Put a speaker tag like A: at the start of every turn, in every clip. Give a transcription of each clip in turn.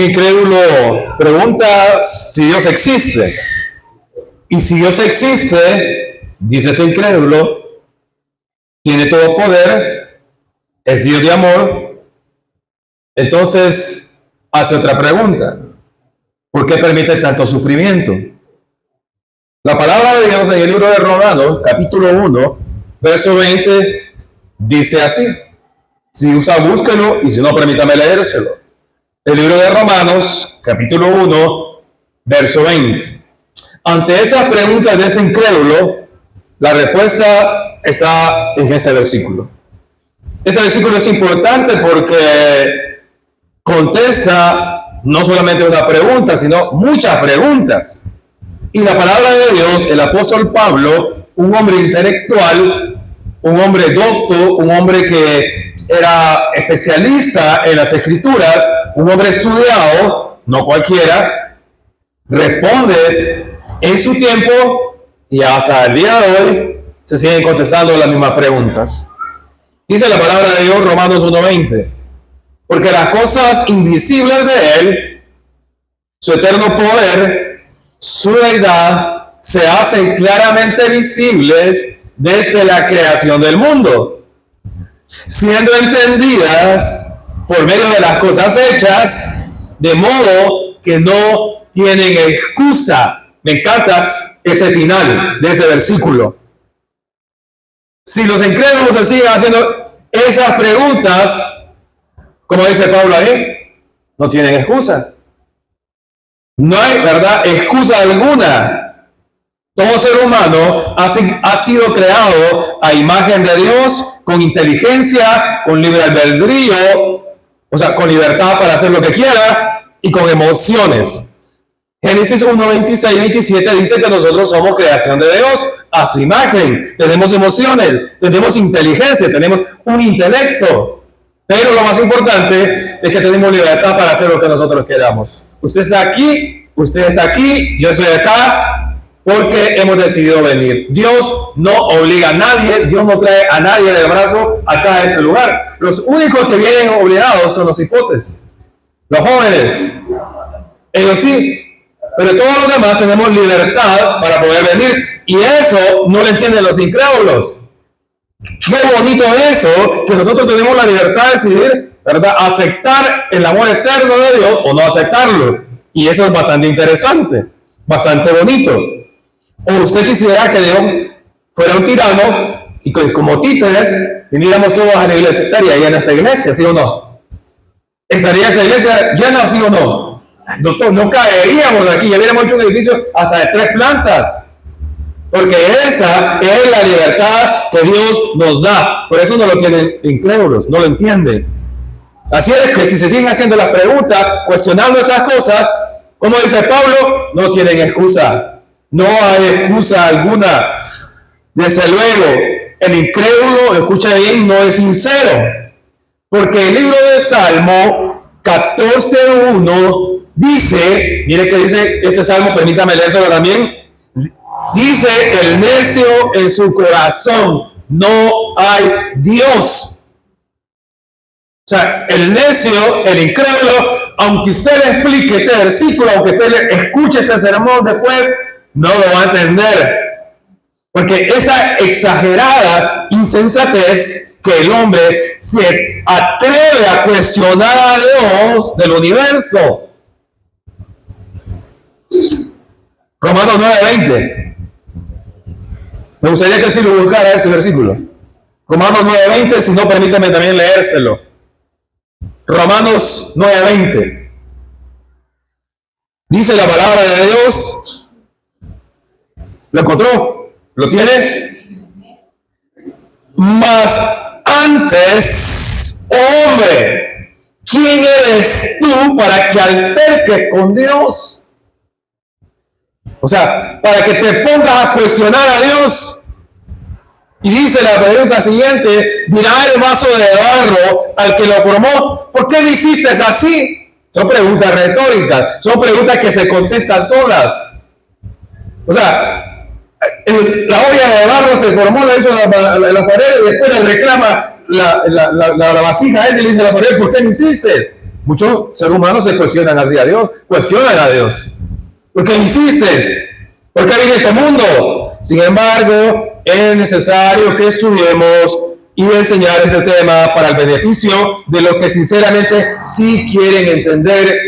A: Un incrédulo pregunta si Dios existe. Y si Dios existe, dice este incrédulo, tiene todo poder, es Dios de amor, entonces hace otra pregunta. ¿Por qué permite tanto sufrimiento? La palabra de Dios en el libro de Romanos, capítulo 1, verso 20, dice así. Si gusta, búsquelo, y si no, permítame leérselo. El libro de Romanos, capítulo 1, verso 20. Ante esas preguntas de ese incrédulo, la respuesta está en ese versículo. Ese versículo es importante porque contesta no solamente una pregunta, sino muchas preguntas. Y la palabra de Dios, el apóstol Pablo, un hombre intelectual, un hombre docto, un hombre que era especialista en las escrituras, un hombre estudiado, no cualquiera, responde en su tiempo y hasta el día de hoy se siguen contestando las mismas preguntas. Dice la palabra de Dios, Romanos 1:20, porque las cosas invisibles de Él, su eterno poder, su deidad, se hacen claramente visibles desde la creación del mundo, siendo entendidas por medio de las cosas hechas, de modo que no tienen excusa. Me encanta ese final de ese versículo. Si los incrédulos se siguen haciendo esas preguntas, como dice Pablo ahí, no tienen excusa. No hay, ¿verdad?, excusa alguna. Todo ser humano ha sido creado a imagen de Dios, con inteligencia, con libre albedrío, o sea, con libertad para hacer lo que quiera y con emociones. Génesis 1, 26 y 27 dice que nosotros somos creación de Dios, a su imagen. Tenemos emociones, tenemos inteligencia, tenemos un intelecto. Pero lo más importante es que tenemos libertad para hacer lo que nosotros queramos. Usted está aquí, yo estoy acá, porque hemos decidido venir. Dios no obliga a nadie, Dios no trae a nadie del brazo acá a ese lugar. Los únicos que vienen obligados son los hipotes, los jóvenes. Ellos sí. Pero todos los demás tenemos libertad para poder venir. Y eso no lo entienden los incrédulos. Qué bonito eso, que nosotros tenemos la libertad de decidir, ¿verdad?, aceptar el amor eterno de Dios o no aceptarlo. Y eso es bastante interesante, bastante bonito. O usted quisiera que Dios fuera un tirano y que como títeres viniéramos todos a la iglesia. ¿Estaría llena esta iglesia, sí o no? ¿Estaría esta iglesia llena, sí o no? No caeríamos de aquí, ya hubiéramos hecho un edificio hasta de 3 plantas. Porque esa es la libertad que Dios nos da. Por eso no lo tienen incrédulos, no lo entienden. Así es que si se siguen haciendo las preguntas, cuestionando estas cosas, como dice Pablo, no tienen excusa. No hay excusa alguna. Desde luego, el incrédulo, escucha bien, no es sincero. Porque el libro de Salmo 14:1 dice, mire que dice este salmo, permítame leerlo también. Dice, el necio en su corazón, no hay Dios. O sea, el necio, el incrédulo, aunque usted le explique este versículo, aunque usted le escuche este sermón después, no lo va a entender. Porque esa exagerada insensatez que el hombre se atreve a cuestionar a Dios del universo. Romanos 9:20. Me gustaría que si lo buscara ese versículo. Romanos 9:20, si no, permítame también leérselo. Romanos 9:20. Dice la palabra de Dios. ¿Lo encontró? ¿Lo tiene? Mas antes, hombre, ¿quién eres tú para que alterques con Dios? O sea, para que te pongas a cuestionar a Dios. Y dice la pregunta siguiente, dirá el vaso de barro al que lo formó, ¿por qué lo hiciste así? Son preguntas retóricas, son preguntas que se contestan solas. O sea, la olla de barro se formó, la hizo la pared y después le reclama la vasija a ese y le dice a la pared, ¿por qué me hiciste? Muchos seres humanos se cuestionan así a Dios, cuestionan a Dios. ¿Por qué hiciste? ¿Por qué vine a este mundo? Sin embargo, es necesario que estudiemos y enseñar este tema para el beneficio de los que sinceramente sí quieren entender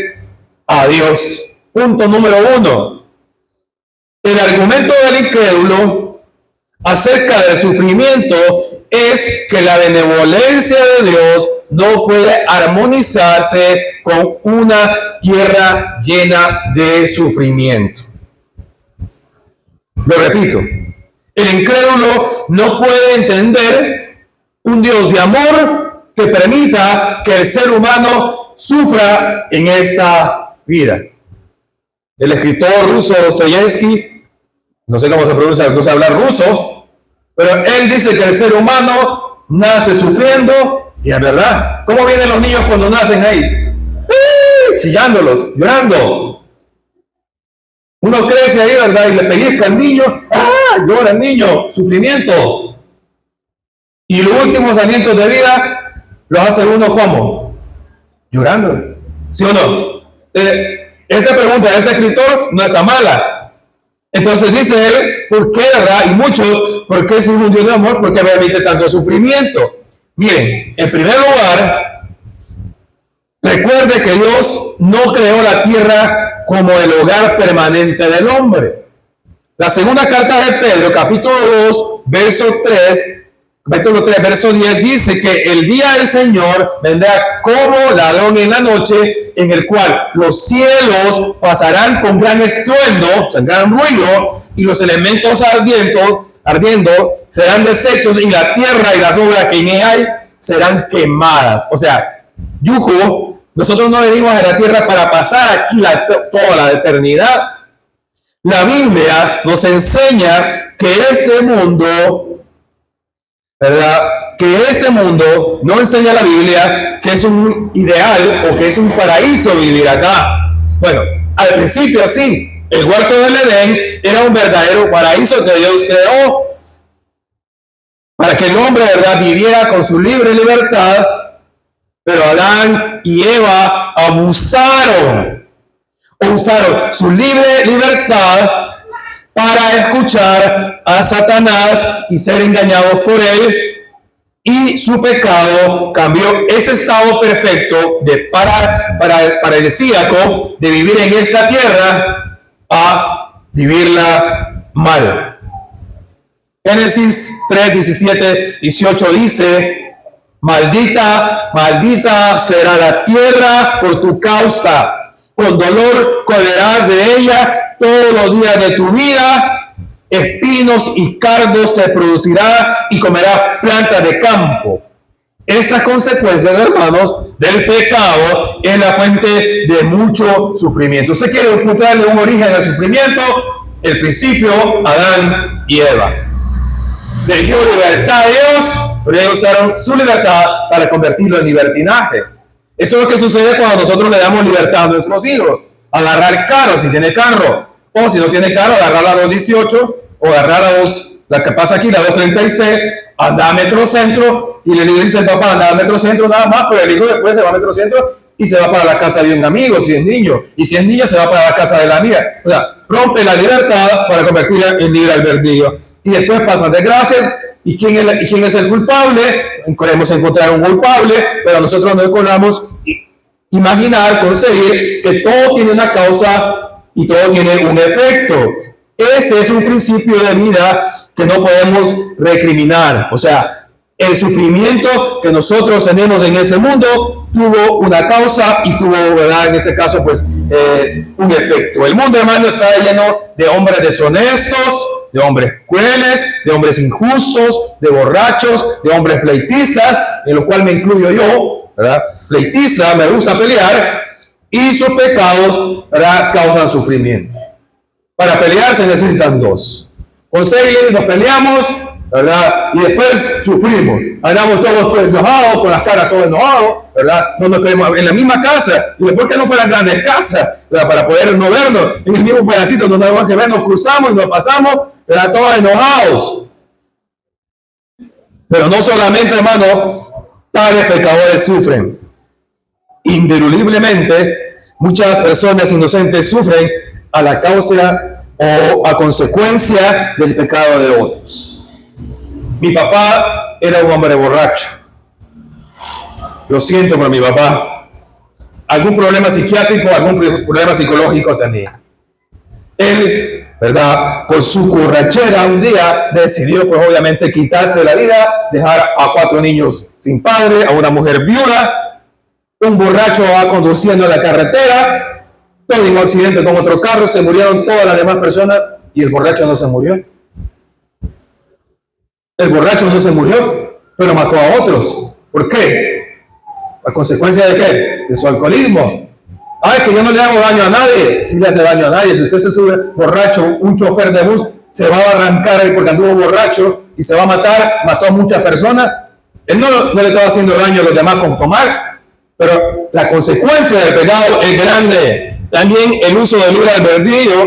A: a Dios. Punto número 1. El argumento del incrédulo acerca del sufrimiento es que la benevolencia de Dios no puede armonizarse con una tierra llena de sufrimiento. Lo repito, el incrédulo no puede entender un Dios de amor que permita que el ser humano sufra en esta vida. El escritor ruso Dostoyevsky, no sé cómo se pronuncia, no sé hablar ruso, pero él dice que el ser humano nace sufriendo, y es verdad. ¿Cómo vienen los niños cuando nacen ahí? Chillándolos, llorando. Uno crece ahí, ¿verdad? Y le pellizca al niño, llora el niño, sufrimiento. Y los últimos alientos de vida los hace uno ¿cómo? Llorando. ¿Sí o no? Esa pregunta de ese escritor no está mala. Entonces dice él, ¿por qué, verdad? Y muchos, ¿por qué es un Dios de amor? ¿Por qué permite tanto sufrimiento? Miren, en primer lugar, recuerde que Dios no creó la tierra como el hogar permanente del hombre. La segunda carta de Pedro, capítulo 2, capítulo 3, verso 10, dice que el día del Señor vendrá como ladrón en la noche, en el cual los cielos pasarán con gran estruendo, o sea, gran ruido, y los elementos ardiendo serán deshechos, y la tierra y las obras que en ella hay serán quemadas. O sea, yujo, nosotros no venimos a la tierra para pasar aquí toda la eternidad. La Biblia nos enseña que este mundo, ¿verdad? Que este mundo, no enseña la Biblia que es un ideal o que es un paraíso vivir acá. Bueno, al principio sí, el huerto del Edén era un verdadero paraíso que Dios creó para que el hombre, ¿verdad?, viviera con su libre libertad, pero Adán y Eva usaron su libre libertad para escuchar a Satanás y ser engañados por él, y su pecado cambió ese estado perfecto de paradisíaco de vivir en esta tierra a vivirla mal. Génesis 3, 17, 18 dice: maldita será la tierra por tu causa, con dolor comerás de ella todos los días de tu vida, espinos y cardos te producirá y comerás plantas de campo. Estas consecuencias, hermanos, del pecado es la fuente de mucho sufrimiento. ¿Usted quiere encontrarle un origen al sufrimiento? El principio, Adán y Eva. Le dio libertad a Dios, pero ellos usaron su libertad para convertirlo en libertinaje. Eso es lo que sucede cuando nosotros le damos libertad a nuestros hijos. Agarrar carro, si tiene carro, o si no tiene carro, agarrar la 218 o agarrar la que pasa aquí, la 236, anda a Metrocentro, y le dice el papá, anda a Metrocentro nada más, pero el hijo después se va a Metrocentro y se va para la casa de un amigo, si es niño, y si es niña se va para la casa de la amiga. O sea, rompe la libertad para convertirla en libre albedrío. Y después pasan desgracias. ¿Y quién es el culpable? Queremos encontrar un culpable, pero nosotros no logramos imaginar, concebir que todo tiene una causa y todo tiene un efecto. Este es un principio de vida que no podemos recriminar. O sea, el sufrimiento que nosotros tenemos en este mundo tuvo una causa y tuvo, ¿verdad?, en este caso, pues, un efecto. El mundo, hermano, está lleno de hombres deshonestos, de hombres crueles, de hombres injustos, de borrachos, de hombres pleitistas, en los cuales me incluyo yo, ¿verdad? Pleitista, me gusta pelear, y sus pecados, ¿verdad?, causan sufrimiento. Para pelear se necesitan dos. Con 6 nos peleamos, ¿verdad? Y después sufrimos. Andamos todos enojados, con las caras todos enojados, ¿verdad? No nos queremos en la misma casa. Y después que no fueran grandes casas, ¿verdad?, para poder no vernos en el mismo pedacito donde tenemos que ver, nos cruzamos y nos pasamos, ¿verdad?, todos enojados. Pero no solamente, hermano, tales pecadores sufren. Indiscutiblemente, muchas personas inocentes sufren a la causa o a consecuencia del pecado de otros. Mi papá era un hombre borracho. Lo siento por mi papá. Algún problema psiquiátrico, algún problema psicológico tenía. Él, ¿verdad?, por su borrachera un día decidió, pues obviamente, quitarse la vida, dejar a 4 niños sin padre, a una mujer viuda. Un borracho va conduciendo en la carretera, tuvo un accidente con otro carro, se murieron todas las demás personas y el borracho no se murió. El borracho no se murió, pero mató a otros. ¿Por qué? ¿A consecuencia de qué? De su alcoholismo. Ah, es que yo no le hago daño a nadie. Sí le hace daño a nadie. Si usted se sube borracho, un chofer de bus se va a arrancar ahí porque anduvo borracho y se va a matar, mató a muchas personas. Él no le estaba haciendo daño a los demás con tomar, pero la consecuencia del pecado es grande. También el uso del libre albedrío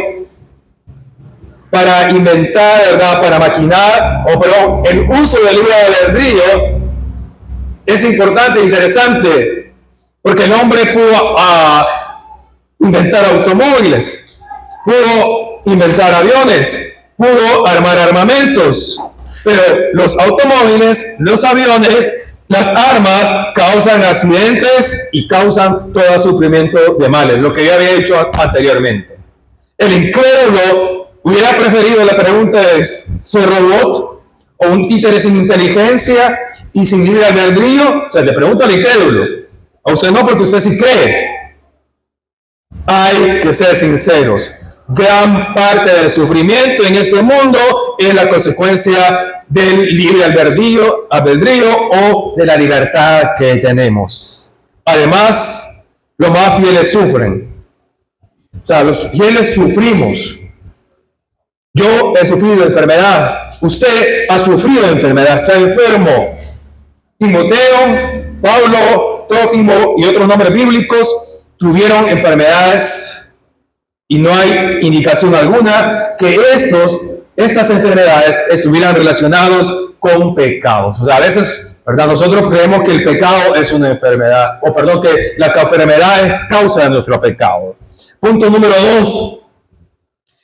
A: para inventar, ¿verdad?, para maquinar, el uso del libre albedrío es importante e interesante, porque el hombre pudo inventar automóviles, pudo inventar aviones, pudo armar armamentos, pero los automóviles, los aviones, las armas causan accidentes y causan todo sufrimiento de males, lo que yo había dicho anteriormente. El incrédulo hubiera preferido, la pregunta es, ¿ser robot o un títere sin inteligencia y sin libre albedrío? O sea, le pregunto al incrédulo. A usted no, porque usted sí cree. Hay que ser sinceros. Gran parte del sufrimiento en este mundo es la consecuencia del libre albedrío o de la libertad que tenemos. Además, los más fieles sufren. O sea, los fieles sufrimos. Yo he sufrido enfermedad. Usted ha sufrido enfermedad, está enfermo. Timoteo, Pablo, Trófimo y otros nombres bíblicos tuvieron enfermedades y no hay indicación alguna que estas enfermedades estuvieran relacionadas con pecados. O sea, a veces, ¿verdad?, nosotros creemos que el pecado es una enfermedad, que la enfermedad es causa de nuestro pecado. Punto número 2,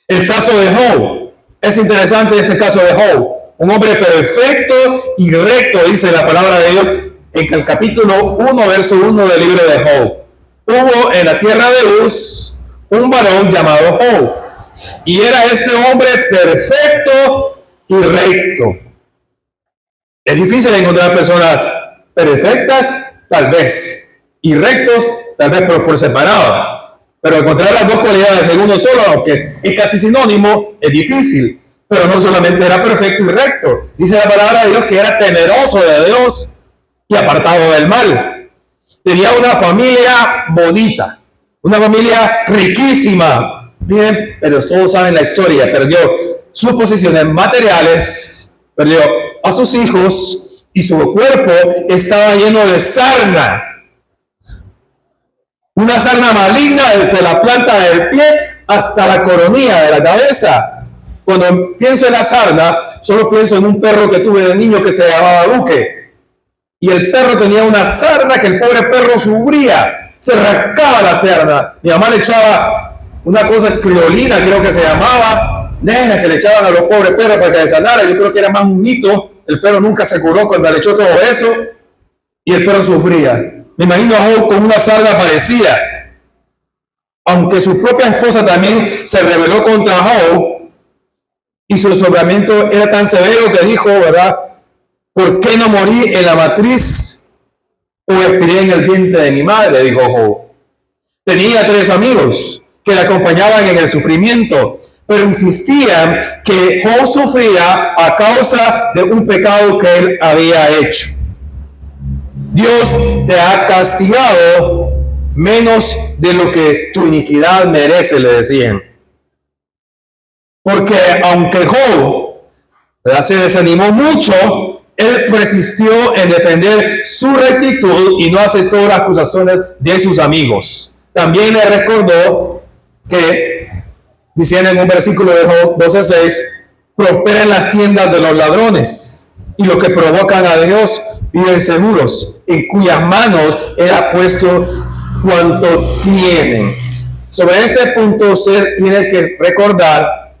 A: el caso de Job. Es interesante este caso de Job, un hombre perfecto y recto, dice la palabra de Dios en el capítulo 1, verso 1 del libro de Job. Hubo en la tierra de Uz un varón llamado Job, y era este hombre perfecto y recto. Es difícil encontrar personas perfectas, tal vez, y rectos, tal vez por separado. Pero encontrar las dos cualidades en uno solo, aunque es casi sinónimo, es difícil. Pero no solamente era perfecto y recto. Dice la palabra de Dios que era temeroso de Dios y apartado del mal. Tenía una familia bonita, una familia riquísima. Bien, pero todos saben la historia. Perdió sus posiciones materiales, perdió a sus hijos y su cuerpo estaba lleno de sarna. Una sarna maligna desde la planta del pie hasta la coronilla de la cabeza. Cuando pienso en la sarna, solo pienso en un perro que tuve de niño que se llamaba Duque. Y el perro tenía una sarna que el pobre perro sufría. Se rascaba la sarna. Mi mamá le echaba una cosa criolina, creo que se llamaba, negra, que le echaban a los pobres perros para que se sanara. Yo creo que era más un mito. El perro nunca se curó cuando le echó todo eso. Y el perro sufría. Me imagino a Job con una sarna parecida. Aunque su propia esposa también se rebeló contra Job y su sufrimiento era tan severo que dijo, ¿verdad?, ¿por qué no morí en la matriz o expiré en el vientre de mi madre?, dijo Job. Tenía 3 amigos que le acompañaban en el sufrimiento, pero insistían que Job sufría a causa de un pecado que él había hecho. Dios te ha castigado menos de lo que tu iniquidad merece, le decían. Porque aunque Job se desanimó mucho, él persistió en defender su rectitud y no aceptó las acusaciones de sus amigos. También le recordó que, diciendo en un versículo de Job 12:6, prosperan las tiendas de los ladrones y los que provocan a Dios viven seguros, en cuyas manos era puesto cuanto tienen. Sobre este punto usted tiene que recordar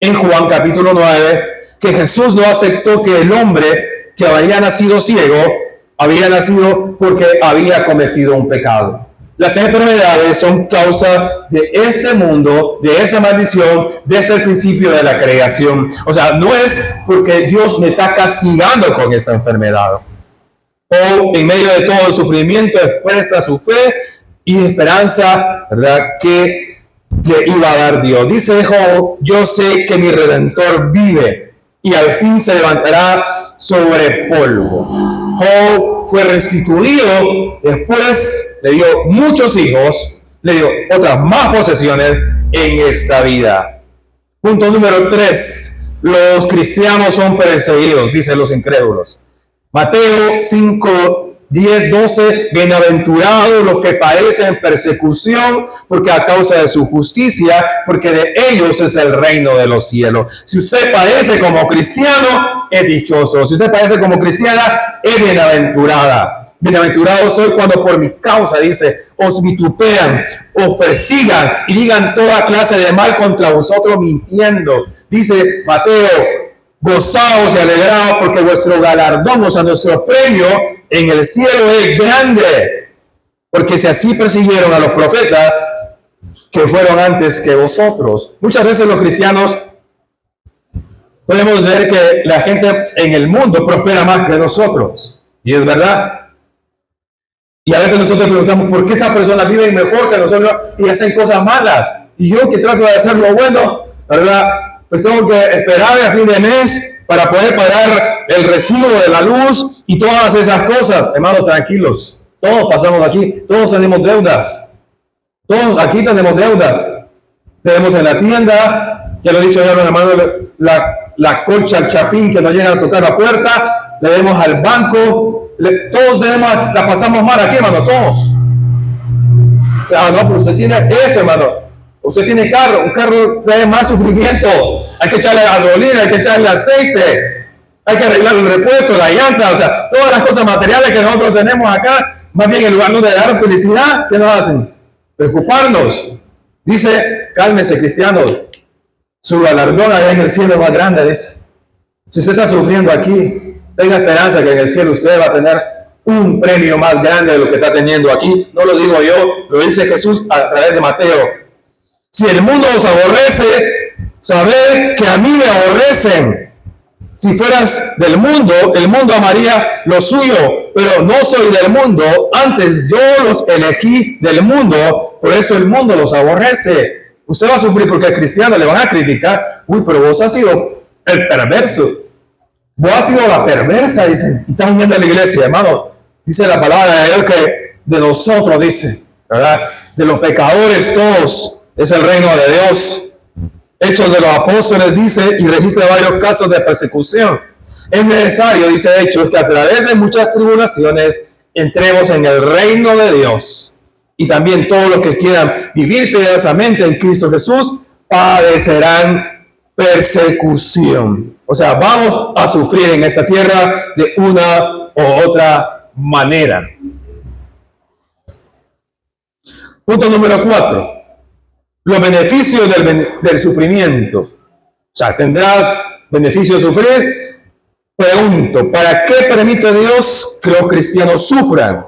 A: en Juan capítulo 9 que Jesús no aceptó que el hombre que había nacido ciego había nacido porque había cometido un pecado. Las enfermedades son causa de este mundo, de esa maldición, desde el principio de la creación. O sea, no es porque Dios me está castigando con esta enfermedad. O en medio de todo el sufrimiento expresa su fe y esperanza, ¿verdad?, que le iba a dar Dios. Dice Job: yo sé que mi Redentor vive y al fin se levantará sobre polvo. Job fue restituido, después le dio muchos hijos, le dio otras más posesiones en esta vida. Punto número 3. Los cristianos son perseguidos, dicen los incrédulos. Mateo 5, 10, 12, bienaventurados los que padecen persecución, porque a causa de su justicia, porque de ellos es el reino de los cielos. Si usted padece como cristiano, es dichoso. Si usted padece como cristiana, es bienaventurada. Bienaventurado soy cuando por mi causa, dice, os vituperan, os persigan y digan toda clase de mal contra vosotros mintiendo. Dice Mateo: gozaos y alegraos, porque vuestro galardón, o sea, nuestro premio en el cielo es grande. Porque si así persiguieron a los profetas que fueron antes que vosotros. Muchas veces los cristianos podemos ver que la gente en el mundo prospera más que nosotros. Y es verdad. Y a veces nosotros preguntamos: ¿por qué estas personas viven mejor que nosotros y hacen cosas malas? Y yo, que trato de hacer lo bueno, ¿verdad?, pues tengo que esperar a fin de mes para poder pagar el recibo de la luz y todas esas cosas. Hermanos, tranquilos. Todos pasamos aquí. Todos tenemos deudas. Todos aquí tenemos deudas. Tenemos en la tienda, ya lo he dicho ya, los hermanos, la colcha, el chapín que nos llega a tocar la puerta. Le debemos al banco. Todos la pasamos mal aquí, hermano. Todos. Ah, no, pero usted tiene eso, hermano. Usted tiene carro, un carro trae más sufrimiento. Hay que echarle gasolina, hay que echarle aceite, hay que arreglar el repuesto, la llanta, o sea, todas las cosas materiales que nosotros tenemos acá. Más bien, en lugar de dar felicidad, ¿qué nos hacen? Preocuparnos. Dice: cálmese, cristiano, su galardón allá en el cielo es más grande. Dice: si usted está sufriendo aquí, tenga esperanza que en el cielo usted va a tener un premio más grande de lo que está teniendo aquí. No lo digo yo, lo dice Jesús a través de Mateo. Si el mundo os aborrece, sabed que a mí me aborrecen. Si fueras del mundo, el mundo amaría lo suyo, pero no soy del mundo, antes yo los elegí del mundo, por eso el mundo los aborrece. Usted va a sufrir porque es cristiano, le van a criticar: uy, pero vos has sido el perverso, vos has sido la perversa, dicen, y estás yendo a la iglesia, hermano. Dice la palabra de Dios que de nosotros, dice, ¿verdad?, de los pecadores todos es el reino de Dios. Hechos de los Apóstoles dice y registra varios casos de persecución. Es necesario, dice Hechos, que a través de muchas tribulaciones entremos en el reino de Dios. Y también todos los que quieran vivir piadosamente en Cristo Jesús padecerán persecución. O sea, vamos a sufrir en esta tierra de una u otra manera. Punto número 4. Los beneficios del sufrimiento. O sea, ¿tendrás beneficio de sufrir? Pregunto: ¿para qué permite Dios que los cristianos sufran?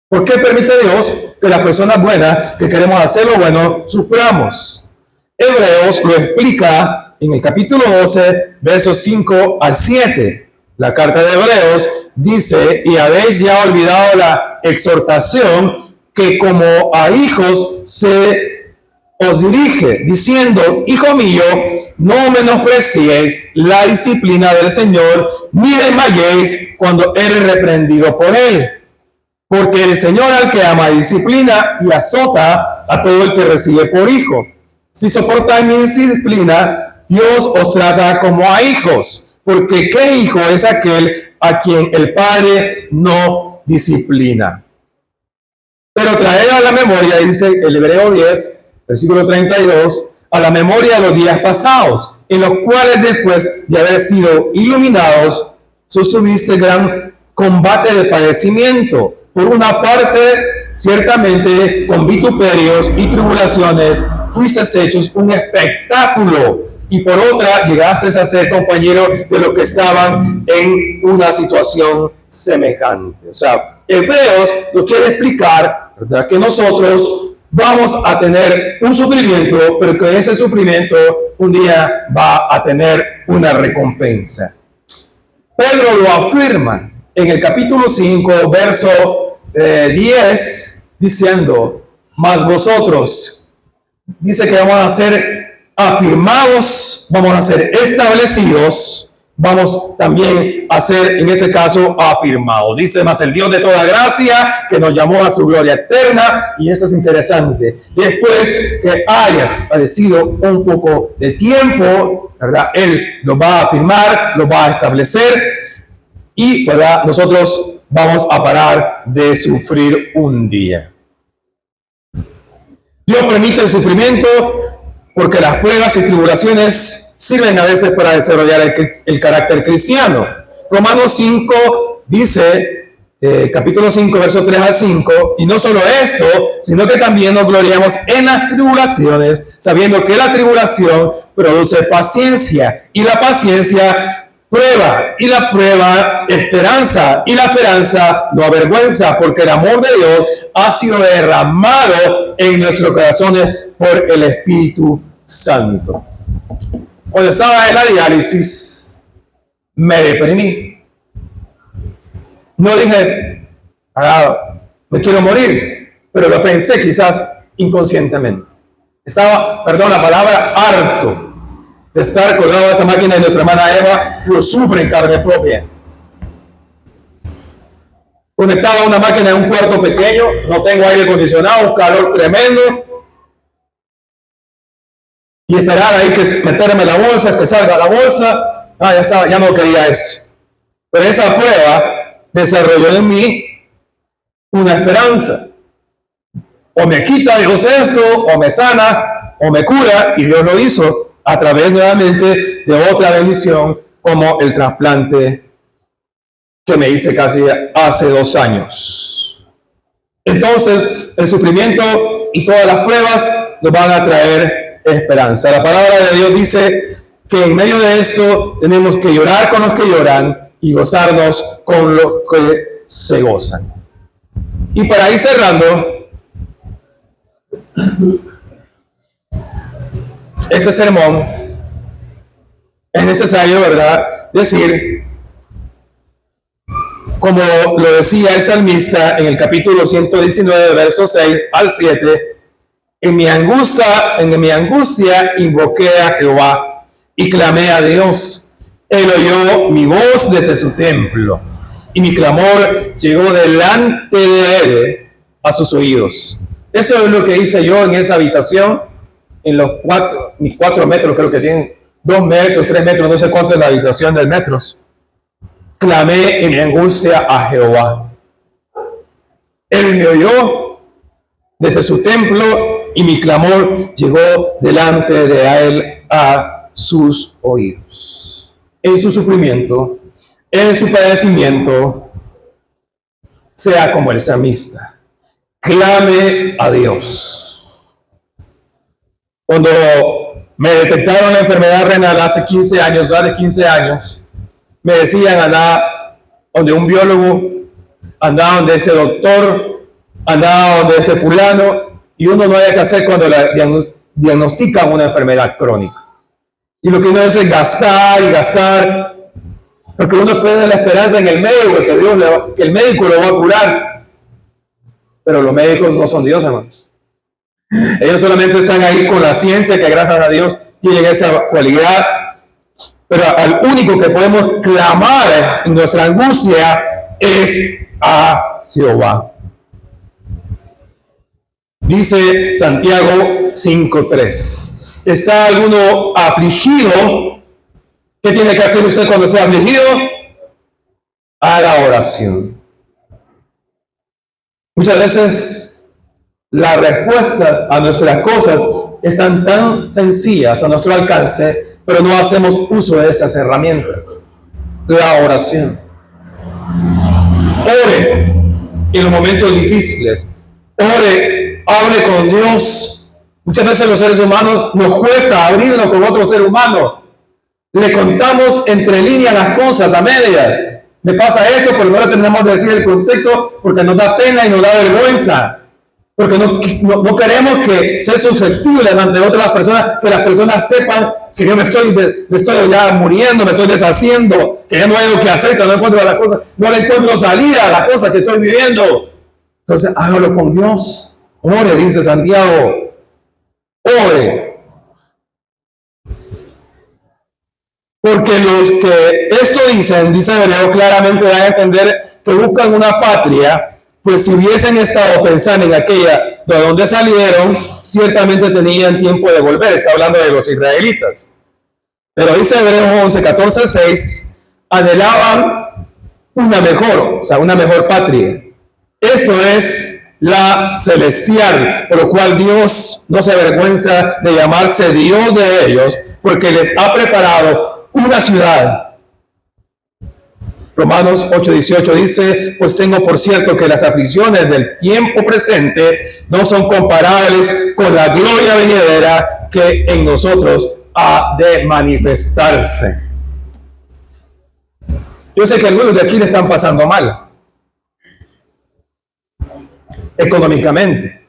A: ¿Por qué permite Dios que las personas buenas, que queremos hacer lo bueno, suframos? Hebreos lo explica en el capítulo 12, versos 5 al 7. La carta de Hebreos dice: y habéis ya olvidado la exhortación que como a hijos se os dirige, diciendo: hijo mío, no menospreciéis la disciplina del Señor, ni desmayéis cuando eres reprendido por Él. Porque el Señor al que ama disciplina y azota a todo el que recibe por hijo. Si soportáis mi disciplina, Dios os trata como a hijos. Porque ¿qué hijo es aquel a quien el Padre no disciplina? Pero traed a la memoria, dice el Hebreo 10, versículo 32, a la memoria de los días pasados, en los cuales después de haber sido iluminados, sostuviste gran combate de padecimiento, Por una parte, ciertamente, con vituperios y tribulaciones, fuiste hechos un espectáculo. Y por otra, llegaste a ser compañero de los que estaban en una situación semejante. O sea, Hebreos lo quiere explicar, ¿verdad? Que nosotros vamos a tener un sufrimiento, pero que ese sufrimiento un día va a tener una recompensa. Pedro lo afirma en el capítulo 5, verso 10, diciendo, mas vosotros, dice que vamos a ser afirmados, vamos a ser establecidos, vamos también a ser, en este caso, afirmados. Dice, mas el Dios de toda gracia, que nos llamó a su gloria eterna, y eso es interesante. Después que hayas padecido un poco de tiempo, ¿verdad? Él lo va a afirmar, lo va a establecer, y, ¿verdad? Nosotros vamos a parar de sufrir un día. Dios permite el sufrimiento porque las pruebas y tribulaciones sirven a veces para desarrollar el carácter cristiano. Romanos 5 dice, capítulo 5, verso 3 al 5, y no solo esto, sino que también nos gloriamos en las tribulaciones, sabiendo que la tribulación produce paciencia, y la paciencia prueba, y la prueba esperanza, y la esperanza no avergüenza, porque el amor de Dios ha sido derramado en nuestros corazones por el Espíritu Santo. Cuando estaba en la diálisis, me deprimí. No dije, me quiero morir, pero lo pensé quizás inconscientemente. Estaba, perdón la palabra, harto de estar colgado a esa máquina, de nuestra hermana Eva lo sufre en carne propia. Conectado a una máquina en un cuarto pequeño, no tengo aire acondicionado, un calor tremendo, y esperar ahí que meterme la bolsa, que salga la bolsa. Ya estaba, ya no quería eso. Pero esa prueba desarrolló en mí una esperanza. O me quita Dios esto, o me sana, o me cura, y Dios lo hizo a través nuevamente de otra bendición, como el trasplante que me hice casi hace 2 años. Entonces, el sufrimiento y todas las pruebas nos van a traer esperanza. La palabra de Dios dice que en medio de esto tenemos que llorar con los que lloran y gozarnos con los que se gozan. Y para ir cerrando este sermón, es necesario, ¿verdad?, decir, como lo decía el salmista en el capítulo 119, versos 6 al 7, en mi angustia invoqué a Jehová y clamé a Dios. Él oyó mi voz desde su templo, y mi clamor llegó delante de él a sus oídos. Eso es lo que hice yo en esa habitación, en los 4 metros, creo que tienen 2 metros, 3 metros, no sé cuánto es la habitación de metros. Clamé en mi angustia a Jehová. Él me oyó desde su templo, y mi clamor llegó delante de él a sus oídos. En su sufrimiento, en su padecimiento, sea como el salmista, clame a Dios. Cuando me detectaron la enfermedad renal hace 15 años, ya de 15 años, me decían, anda donde un biólogo, anda donde este doctor, anda donde este fulano, y uno no hay que hacer cuando le diagnostican una enfermedad crónica. Y lo que uno hace es gastar y gastar, porque uno pierde la esperanza en el médico, que el médico lo va a curar. Pero los médicos no son Dios, hermanos. Ellos solamente están ahí con la ciencia, que gracias a Dios tienen esa cualidad. Pero al único que podemos clamar en nuestra angustia es a Jehová. Dice Santiago 5:3. ¿Está alguno afligido? ¿Qué tiene que hacer usted cuando sea afligido? Haga oración. Muchas veces las respuestas a nuestras cosas están tan sencillas a nuestro alcance, pero no hacemos uso de esas herramientas. La oración. Ore. en los momentos difíciles. Ore, hable con Dios. Muchas veces los seres humanos nos cuesta abrirnos con otro ser humano. Le contamos entre líneas las cosas a medias. Me pasa esto, pero no le tenemos que decir el contexto porque nos da pena y nos da vergüenza. Porque no queremos que ser susceptibles ante otras personas, que las personas sepan que yo me estoy ya muriendo, me estoy deshaciendo, que ya no hay algo que hacer, que no encuentro las cosas, no le encuentro salida a las cosas que estoy viviendo. Entonces, hágalo con Dios. Ore, dice Santiago. Ore. Porque los que esto dicen, dice Hebreo, claramente dan a entender que buscan una patria. Pues si hubiesen estado pensando en aquella de donde salieron, ciertamente tenían tiempo de volver. Está hablando de los israelitas. Pero dice Hebreos 11, 14, 6, anhelaban una mejor patria. Esto es la celestial, por lo cual Dios no se avergüenza de llamarse Dios de ellos, porque les ha preparado una ciudad. Romanos 8:18 dice, pues tengo por cierto que las aflicciones del tiempo presente no son comparables con la gloria venidera que en nosotros ha de manifestarse. Yo sé que algunos de aquí le están pasando mal, económicamente.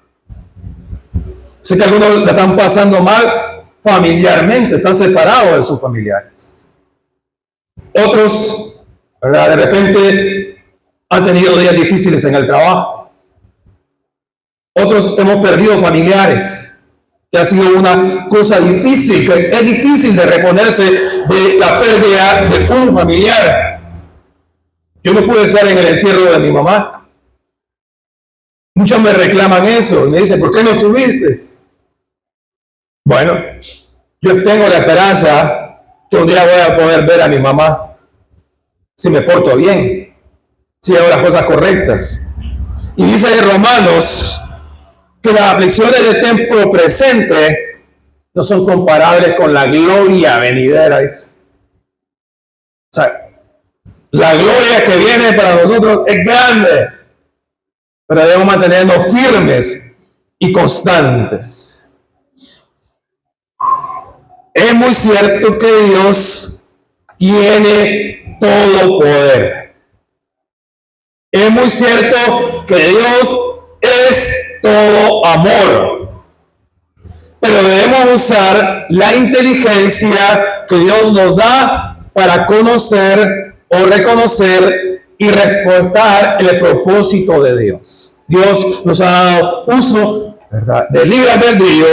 A: Sé que algunos le están pasando mal familiarmente, están separados de sus familiares. Otros, ¿verdad?, de repente han tenido días difíciles en el trabajo. Otros hemos perdido familiares, que ha sido una cosa difícil, que es difícil de reponerse de la pérdida de un familiar. Yo no pude estar en el entierro de mi mamá. Muchos me reclaman eso, me dicen, ¿por qué no estuviste? Bueno, yo tengo la esperanza que un día voy a poder ver a mi mamá, si me porto bien, si hago las cosas correctas. Y dice en Romanos que las aflicciones del tiempo presente no son comparables con la gloria venidera. Dice. O sea, la gloria que viene para nosotros es grande, pero debemos mantenernos firmes y constantes. Es muy cierto que Dios tiene todo poder. Es muy cierto que Dios es todo amor. Pero debemos usar la inteligencia que Dios nos da para conocer o reconocer y respetar el propósito de Dios. Dios nos ha dado uso, ¿verdad?, de libre albedrío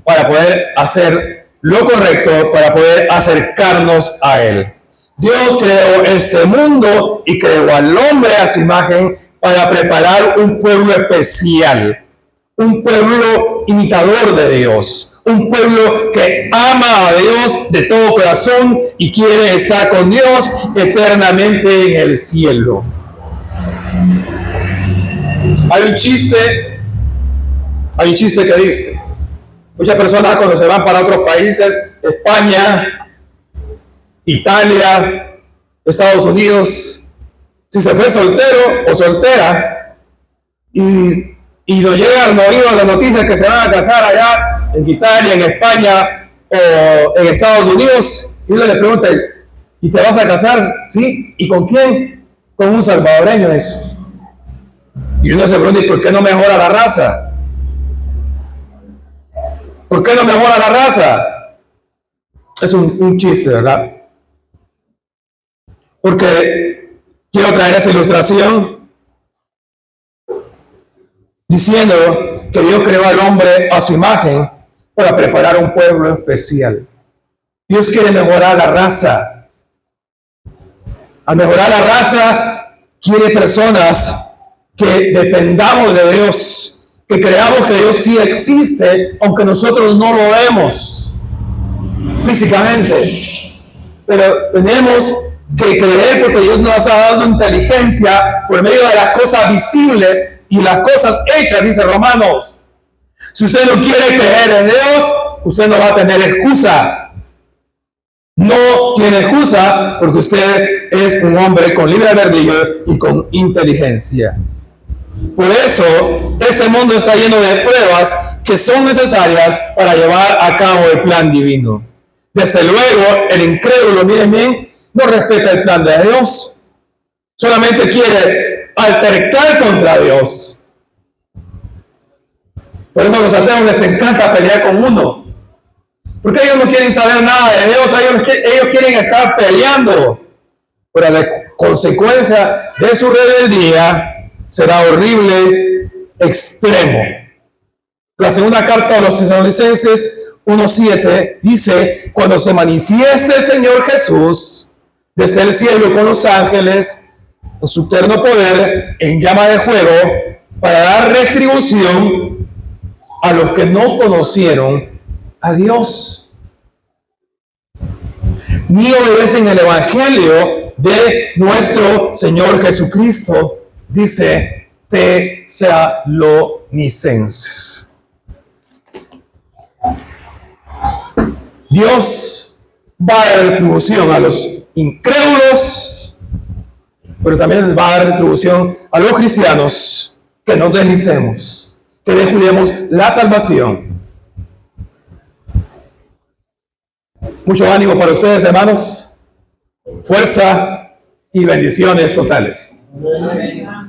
A: para poder hacer lo correcto, para poder acercarnos a Él. Dios creó este mundo y creó al hombre a su imagen para preparar un pueblo especial, un pueblo imitador de Dios, un pueblo que ama a Dios de todo corazón y quiere estar con Dios eternamente en el cielo. Hay un chiste que dice, muchas personas cuando se van para otros países, España, Italia, Estados Unidos, si se fue soltero o soltera y lo llegan al oído las noticias que se van a casar allá en Italia, en España o en Estados Unidos, y uno le pregunta, ¿y te vas a casar? ¿Sí? ¿Y con quién? Con un salvadoreño es. Y uno se pregunta, ¿y por qué no mejora la raza? ¿Por qué no mejora la raza? Es un chiste, ¿verdad? Porque quiero traer esa ilustración diciendo que Dios creó al hombre a su imagen para preparar un pueblo especial. Dios quiere mejorar la raza. Al mejorar la raza, quiere personas que dependamos de Dios, que creamos que Dios sí existe, aunque nosotros no lo vemos físicamente. Pero tenemos que creer porque Dios nos ha dado inteligencia por medio de las cosas visibles y las cosas hechas, dice Romanos. Si usted no quiere creer en Dios, usted no va a tener excusa. No tiene excusa porque usted es un hombre con libre albedrío y con inteligencia. Por eso, ese mundo está lleno de pruebas que son necesarias para llevar a cabo el plan divino. Desde luego, el incrédulo, miren bien, no respeta el plan de Dios. Solamente quiere altercar contra Dios. Por eso a los ateos les encanta pelear con uno. Porque ellos no quieren saber nada de Dios, ellos quieren estar peleando. Pero la consecuencia de su rebeldía será horrible, extremo. La segunda carta a los Tesalonicenses 1:7 dice: cuando se manifieste el Señor Jesús desde el cielo con los ángeles, en su eterno poder, en llama de fuego, para dar retribución a los que no conocieron a Dios, ni obedecen el evangelio de nuestro Señor Jesucristo, dice Tesalonicenses. Dios va a dar retribución a los incrédulos, pero también va a dar retribución a los cristianos, que no deslicemos, que descuidemos la salvación. Mucho ánimo para ustedes, hermanos. Fuerza y bendiciones totales. Amén.